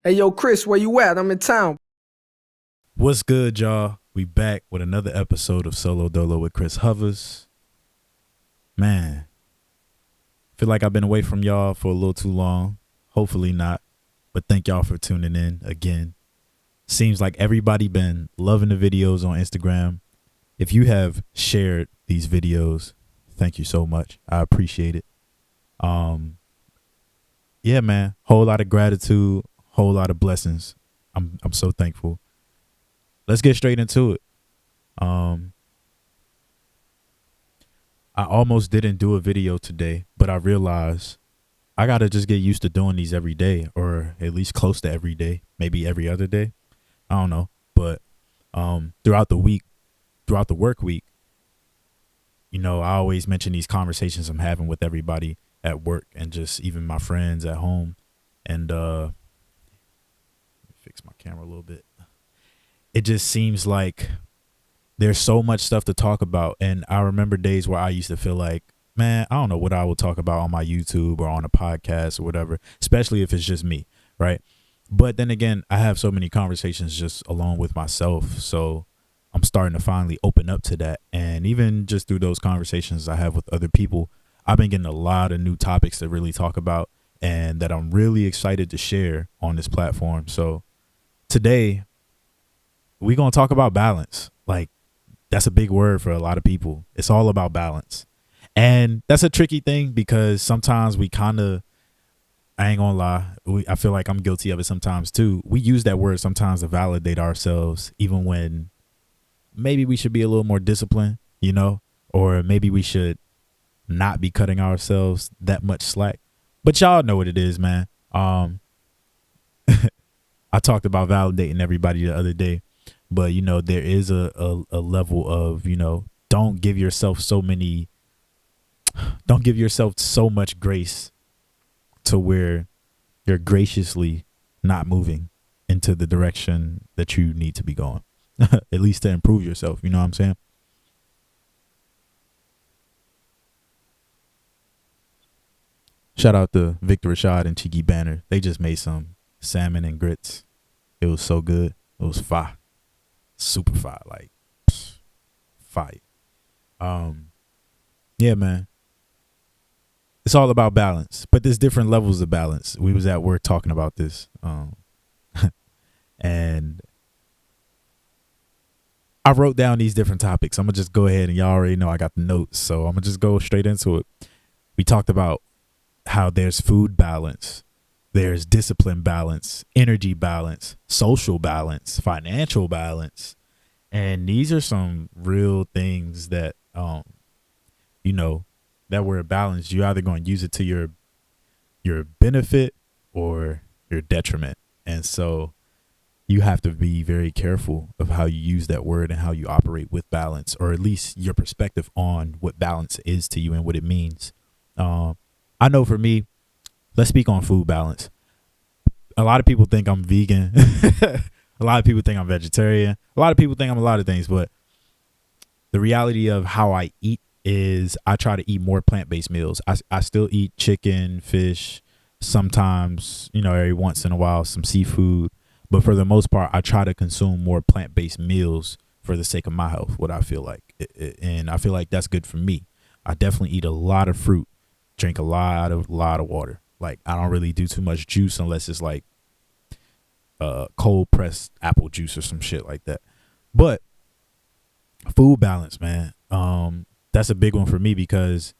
Hey, yo, Chris, where you at? I'm in town. What's good, y'all? We back with another episode of Solo Dolo with Chris Hovers. Man, feel like I've been away from y'all for a little too long. Hopefully not, but thank y'all for tuning in again. Seems like everybody been loving the videos on Instagram. If you have shared these videos, thank you so much. I appreciate it. Um, yeah, man, whole lot of gratitude, whole lot of blessings. I'm so thankful. Let's get straight into it. Um, I almost didn't do a video today, but I realized I gotta just get used to doing these every day, or at least close to every day, maybe every other day. I don't know, but throughout the week, throughout the work week, I always mention these conversations I'm having with everybody at work and just even my friends at home. And fix my camera a little bit. It just seems like there's so much stuff to talk about. And I remember days where I used to feel like, man, I don't know what I will talk about on my YouTube or on a podcast or whatever, especially if it's just me, right? But then again, I have so many conversations just alone with myself. So I'm starting to finally open up to that. And even just through those conversations I have with other people, I've been getting a lot of new topics to really talk about and that I'm really excited to share on this platform. So today, we're going to talk about balance. Like, that's a big word for a lot of people. It's all about balance. And that's a tricky thing because sometimes we kind of, I ain't gonna lie, I feel like I'm guilty of it sometimes too. We use that word sometimes to validate ourselves, even when maybe we should be a little more disciplined, or maybe we should not be cutting ourselves that much slack. But y'all know what it is, man. I talked about validating everybody the other day, but there is a level of, don't give yourself so many, don't give yourself so much grace to where you're graciously not moving into the direction that you need to be going, at least to improve yourself. You know what I'm saying? Shout out to Victor Rashad and Cheeky Banner. They just made some salmon and grits. It was so good. It was fire. Super fire. Like, fire. Um, yeah, man. It's all about balance, but there's different levels of balance. We was at work talking about this. And I wrote down these different topics. I'm gonna just go ahead, and y'all already know I got the notes, so I'm gonna just go straight into it. We talked about how there's food balance, there's discipline balance, energy balance, social balance, financial balance, and these are some real things that you know that were balanced. You're either going to use it to your benefit or your detriment, and so you have to be very careful of how you use that word and how you operate with balance, or at least your perspective on what balance is to you and what it means. I know for me, let's speak on food balance. A lot of people think I'm vegan. A lot of people think I'm vegetarian. A lot of people think I'm a lot of things, but the reality of how I eat is I try to eat more plant-based meals. I still eat chicken, fish, sometimes, every once in a while, some seafood. But for the most part, I try to consume more plant-based meals for the sake of my health, what I feel like. And I feel like that's good for me. I definitely eat a lot of fruit, drink a lot of water. Like, I don't really do too much juice unless it's like cold pressed apple juice or some shit like that. But food balance, man. That's a big one for me because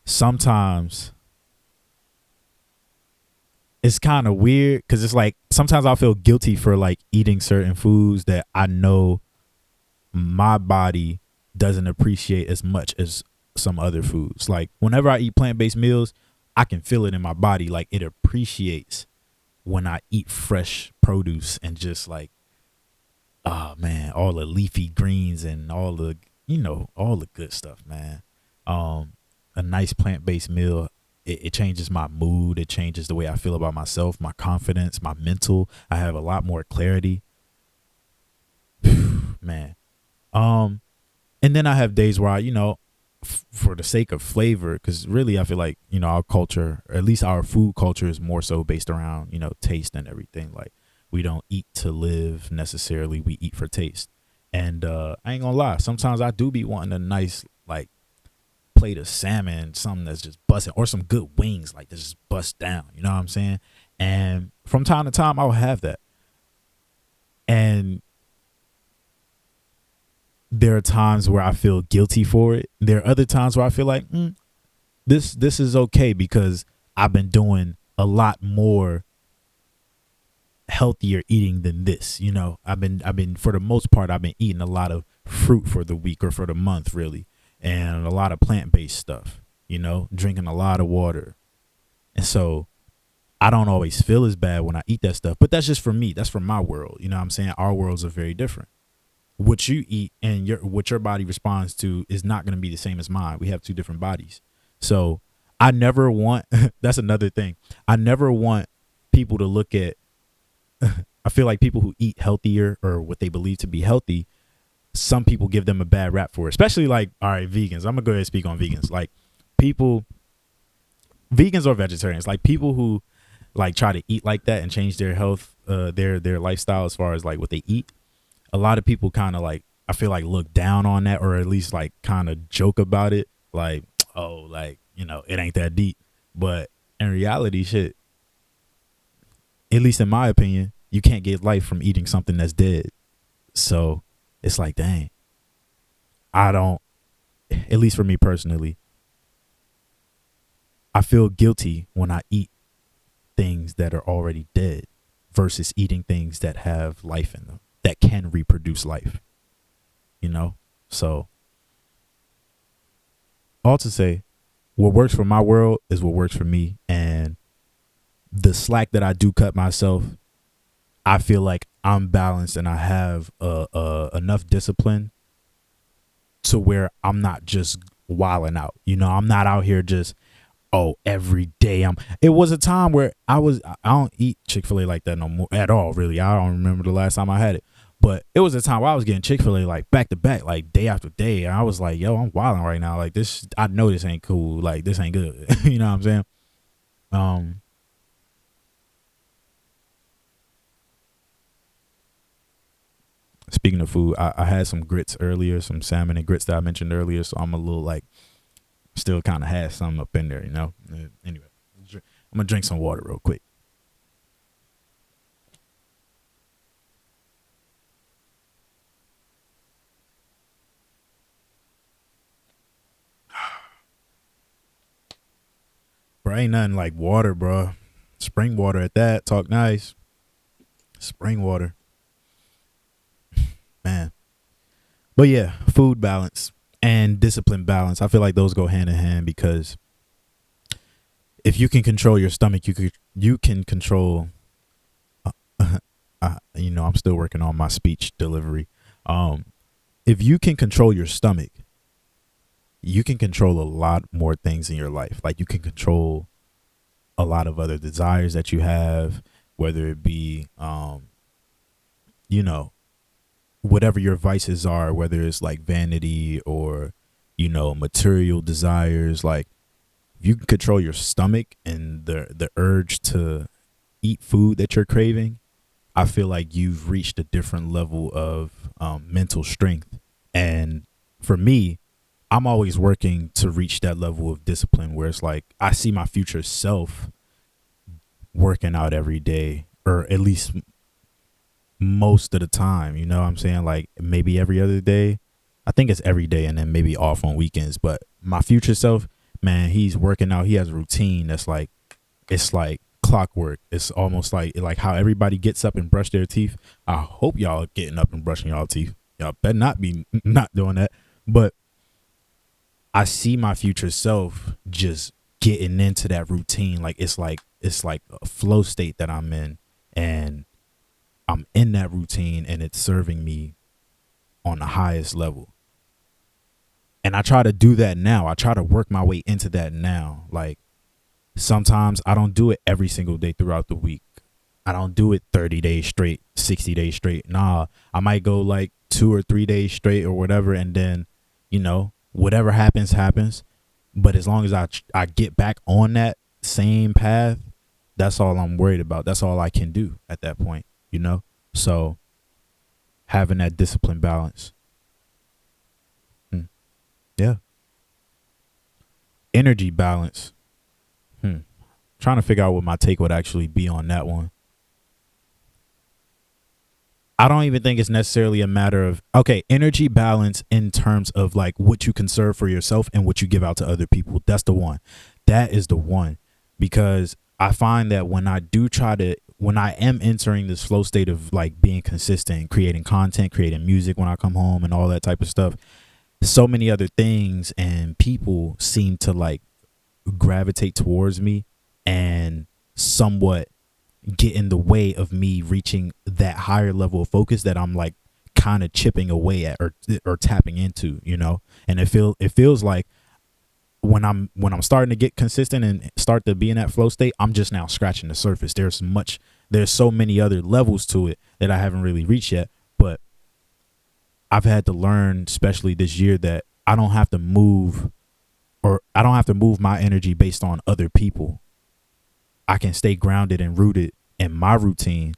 sometimes it's kind of weird because it's like sometimes I feel guilty for like eating certain foods that I know my body doesn't appreciate as much as some other foods. Like whenever I eat plant-based meals, I can feel it in my body. Like it appreciates when I eat fresh produce and just like, oh man, all the leafy greens and all the good stuff, man. A nice plant-based meal, it changes my mood. It changes the way I feel about myself, my confidence, my mental. I have a lot more clarity, man. And then I have days where I, for the sake of flavor, because really I feel like, you know, our culture, or at least our food culture, is more so based around, you know, taste and everything. Like, we don't eat to live necessarily, we eat for taste. And I ain't gonna lie, sometimes I do be wanting a nice like plate of salmon, something that's just busting, or some good wings like that just bust down, you know what I'm saying? And from time to time I'll have that. And there are times where I feel guilty for it. There are other times where I feel like this is okay, because I've been doing a lot more healthier eating than this. You know, I've been for the most part I've been eating a lot of fruit for the week or for the month really, and a lot of plant-based stuff, you know, drinking a lot of water. And so I don't always feel as bad when I eat that stuff, but that's just for me. That's from my world. You know what I'm saying? Our worlds are very different. What you eat and what your body responds to is not going to be the same as mine. We have two different bodies. So I never want, that's another thing. I never want people to look at, I feel like people who eat healthier or what they believe to be healthy, some people give them a bad rap for it, especially like, all right, vegans. I'm gonna go ahead and speak on vegans. Like people, vegans or vegetarians, like people who like try to eat like that and change their health, their lifestyle as far as like what they eat. A lot of people kind of like, I feel like look down on that, or at least like kind of joke about it. Like, oh, like, you know, it ain't that deep. But in reality, shit, at least in my opinion, you can't get life from eating something that's dead. So it's like, dang, I don't, at least for me personally, I feel guilty when I eat things that are already dead versus eating things that have life in them, that can reproduce life, you know? So all to say, what works for my world is what works for me. And the slack that I do cut myself, I feel like I'm balanced and I have enough discipline to where I'm not just wilding out. You know, I'm not out here just, oh, every day it was a time where I don't eat Chick-fil-A like that no more at all, really. I don't remember the last time I had it. But it was a time where I was getting Chick-fil-A like back to back, like day after day. And I was like, yo, I'm wilding right now. Like this, I know this ain't cool. Like this ain't good. You know what I'm saying? Speaking of food, I had some grits earlier, some salmon and grits that I mentioned earlier. So I'm a little like, still kind of had some up in there, you know? Anyway, I'm going to drink some water real quick. Bro, ain't nothing like water, bro. Spring water at that. Talk nice. Spring water. Man. But yeah, food balance and discipline balance. I feel like those go hand in hand, because if you can control your stomach, you can control you know, I'm still working on my speech delivery. If you can control your stomach, you can control a lot more things in your life. Like you can control a lot of other desires that you have, whether it be, you know, whatever your vices are, whether it's like vanity or, you know, material desires. Like if you can control your stomach and the urge to eat food that you're craving, I feel like you've reached a different level of mental strength. And for me, I'm always working to reach that level of discipline where it's like I see my future self working out every day, or at least most of the time. You know what I'm saying? Like maybe every other day. I think it's every day, and then maybe off on weekends. But my future self, man, he's working out. He has a routine that's like, it's like clockwork. It's almost like how everybody gets up and brush their teeth. I hope y'all are getting up and brushing y'all teeth. Y'all better not be not doing that. But I see my future self just getting into that routine. Like it's like a flow state that I'm in, and I'm in that routine, and it's serving me on the highest level. And I try to do that now. I try to work my way into that now. Like sometimes I don't do it every single day throughout the week. I don't do it 30 days straight, 60 days straight. Nah, I might go like 2 or 3 days straight or whatever. And then, you know, whatever happens, happens. But as long as I get back on that same path, that's all I'm worried about. That's all I can do at that point, you know? So having that discipline balance. Yeah. Energy balance. Trying to figure out what my take would actually be on that one. I don't even think it's necessarily a matter of, okay, energy balance in terms of like what you conserve for yourself and what you give out to other people. That's the one. That is the one. Because I find that when I am entering this flow state of like being consistent, creating content, creating music when I come home and all that type of stuff, so many other things and people seem to like gravitate towards me and somewhat get in the way of me reaching that higher level of focus that I'm like kind of chipping away at or tapping into, you know. And it feels like when I'm starting to get consistent and start to be in that flow state, I'm just now scratching the surface. There's so many other levels to it that I haven't really reached yet, but I've had to learn, especially this year, that I don't have to move my energy based on other people. I can stay grounded and rooted in my routine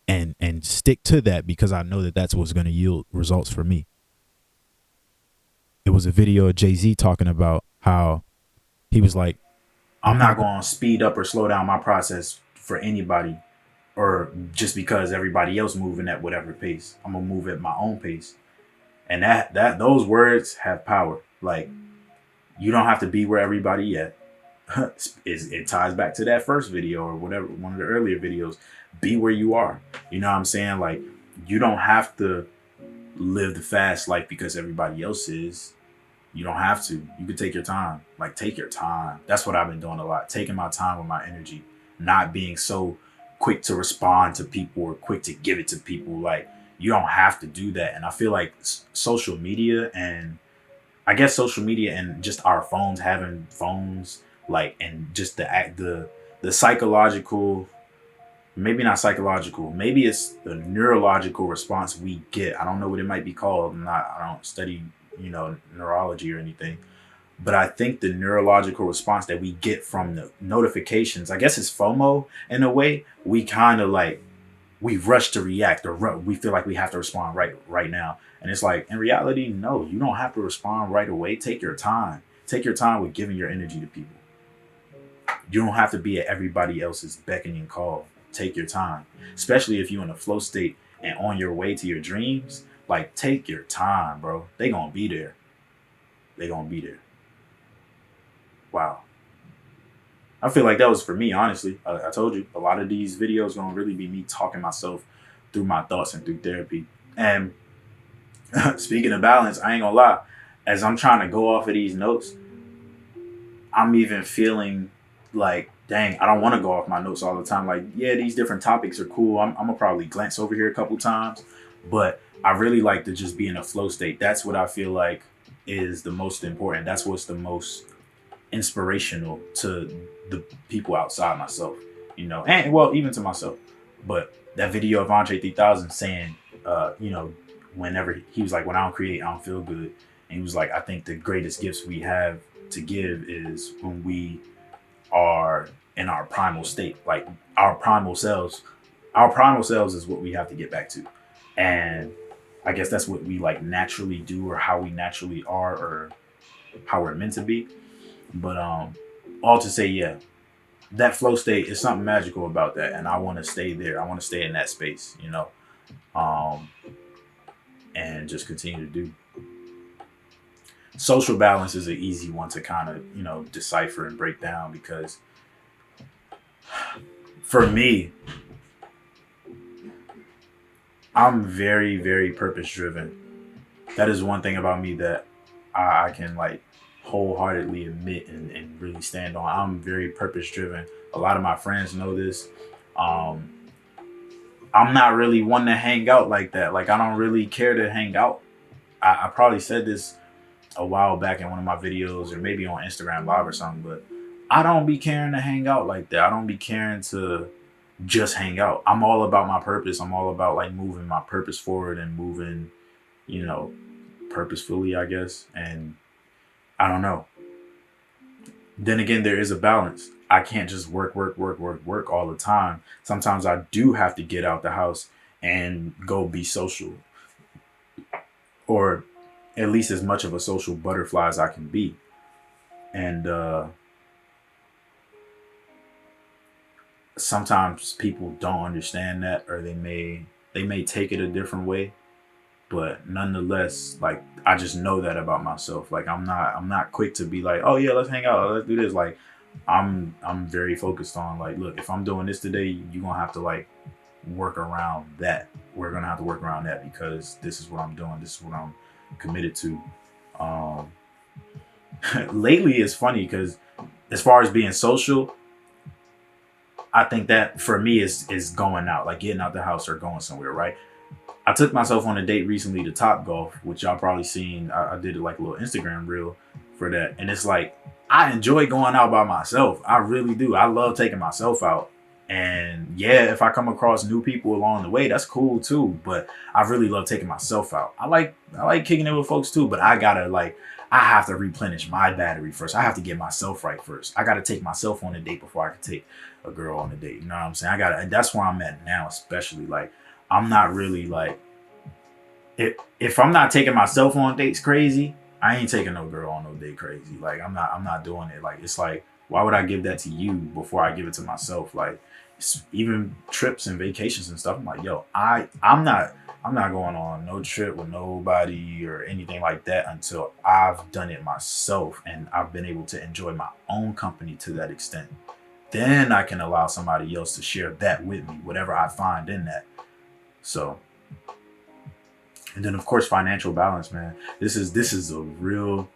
and stick to that because I know that that's what's going to yield results for me. It was a video of Jay-Z talking about how he was like, I'm not going to speed up or slow down my process for anybody or just because everybody else moving at whatever pace. I'm going to move at my own pace. And that those words have power. Like, you don't have to be where everybody at. It ties back to that first video or whatever, one of the earlier videos. Be where you are. You know what I'm saying? Like, you don't have to live the fast life because everybody else is. You don't have to. You can take your time. Like, take your time. That's what I've been doing a lot. Taking my time with my energy. Not being so quick to respond to people or quick to give it to people. Like, you don't have to do that. And I feel like social media and just our phones, having phones, like, and just the psychological, maybe not psychological, maybe it's the neurological response we get. I don't know what it might be called. I don't study, neurology or anything, but I think the neurological response that we get from the notifications, I guess it's FOMO in a way. We kind of like, we rush to react or we feel like we have to respond right now. And it's like, in reality, no, you don't have to respond right away. Take your time. Take your time with giving your energy to people. You don't have to be at everybody else's beckoning call. Take your time, especially if you're in a flow state and on your way to your dreams. Like, take your time, bro. They gonna be there. They gonna be there. Wow. I feel like that was for me, honestly. I told you, a lot of these videos gonna really be me talking myself through my thoughts and through therapy. And speaking of balance, I ain't gonna lie. As I'm trying to go off of these notes, I'm even feeling like, dang, I don't want to go off my notes all the time. Like, yeah, these different topics are cool. I'm gonna probably glance over here a couple times, but I really like to just be in a flow state. That's what I feel like is the most important. That's what's the most inspirational to the people outside myself, and well, even to myself. But that video of Andre 3000 saying, whenever he was like, when I don't create, I don't feel good. And he was like, I think the greatest gifts we have to give is when we are in our primal state, like our primal selves. Our primal selves is what we have to get back to. And I guess that's what we like naturally do, or how we naturally are, or how we're meant to be. But all to say, yeah, that flow state is something magical about that, and I want to stay there. I want to stay in that space, and just continue to do. Social balance is an easy one to kind of, decipher and break down, because for me, I'm very, very purpose driven. That is one thing about me that I can like wholeheartedly admit and really stand on. I'm very purpose driven. A lot of my friends know this. I'm not really one to hang out like that. Like, I don't really care to hang out. I probably said this a while back in one of my videos, or maybe on Instagram Live or something, but I don't be caring to hang out like that. I don't be caring to just hang out. I'm all about my purpose. I'm all about like moving my purpose forward and moving, purposefully, I guess. And I don't know. Then again, there is a balance. I can't just work all the time. Sometimes I do have to get out the house and go be social, or at least as much of a social butterfly as I can be. And sometimes people don't understand that, or they may take it a different way. But nonetheless, like, I just know that about myself. Like, I'm not quick to be like, oh yeah, let's hang out, let's do this. Like, I'm very focused on, like, look, if I'm doing this today, you're gonna have to like work around that. We're gonna have to work around that because this is what I'm doing. This is what I'm committed to. Um, lately, it's funny because as far as being social, I think that for me is going out, like getting out the house or going somewhere, right? I took myself on a date recently to Top Golf, which y'all probably seen. I did like a little Instagram reel for that, and it's like I enjoy going out by myself. I really do. I love taking myself out, and yeah, if I come across new people along the way, that's cool too. But I really love taking myself out. I like kicking it with folks too, but I have to replenish my battery first. I have to get myself right first. I got to take myself on a date before I can take a girl on a date. You know what I'm saying? And that's where I'm at now, especially like. I'm not really like if I'm not taking myself on dates crazy, I ain't taking no girl on no date crazy. Like I'm not doing it. Like it's like why would I give that to you before I give it to myself? Like even trips and vacations and stuff. I'm like, yo, I'm not going on no trip with nobody or anything like that until I've done it myself and I've been able to enjoy my own company to that extent. Then I can allow somebody else to share that with me, whatever I find in that. So, and then of course financial balance, man. This is a real.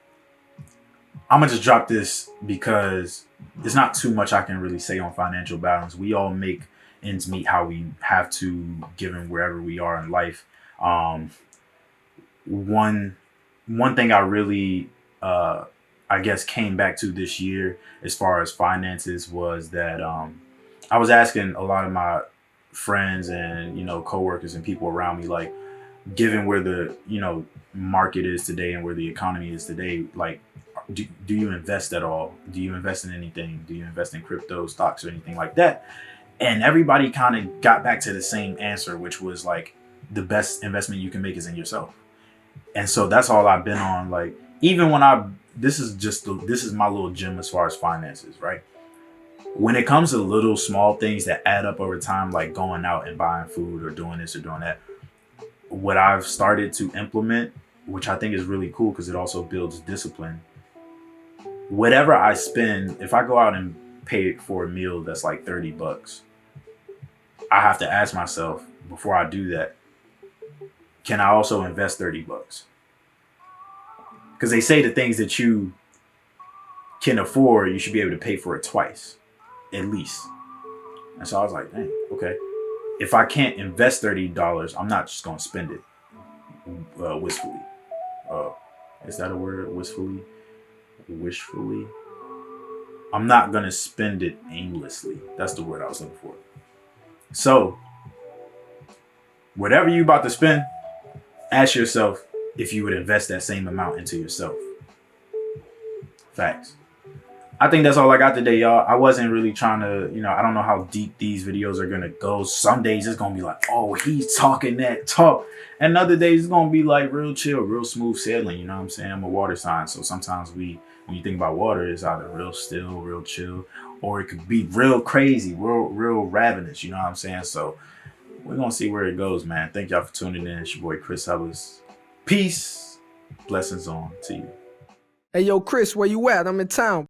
I'm gonna just drop this because there's not too much I can really say on financial balance. We all make ends meet how we have to, given wherever we are in life. Um, one thing I really, I guess, came back to this year as far as finances was that I was asking a lot of my friends and coworkers and people around me, like, given where the market is today and where the economy is today, like, do you invest at all? Do you invest in anything? Do you invest in crypto, stocks, or anything like that? And everybody kind of got back to the same answer, which was like the best investment you can make is in yourself. And so that's all I've been on. Like, even when this is my little gem as far as finances, right? When it comes to little small things that add up over time, like going out and buying food or doing this or doing that, what I've started to implement, which I think is really cool because it also builds discipline. Whatever I spend, if I go out and pay for a meal that's like $30, I have to ask myself before I do that, can I also invest $30? Because they say the things that you can afford, you should be able to pay for it twice, at least. And so I was like, dang, okay. If I can't invest $30, I'm not just going to spend it wistfully. Is that a word? Wistfully? Wishfully? I'm not going to spend it aimlessly. That's the word I was looking for. So, whatever you about to spend, ask yourself if you would invest that same amount into yourself. Facts. I think that's all I got today, y'all. I wasn't really trying to, I don't know how deep these videos are going to go. Some days it's going to be like, oh, he's talking that talk. And other days it's going to be like real chill, real smooth sailing. You know what I'm saying? I'm a water sign. So sometimes when you think about water, it's either real still, real chill, or it could be real crazy, real ravenous. You know what I'm saying? So we're going to see where it goes, man. Thank y'all for tuning in. It's your boy, Chris Ellis. Peace. Blessings on to you. Hey, yo, Chris, where you at? I'm in town.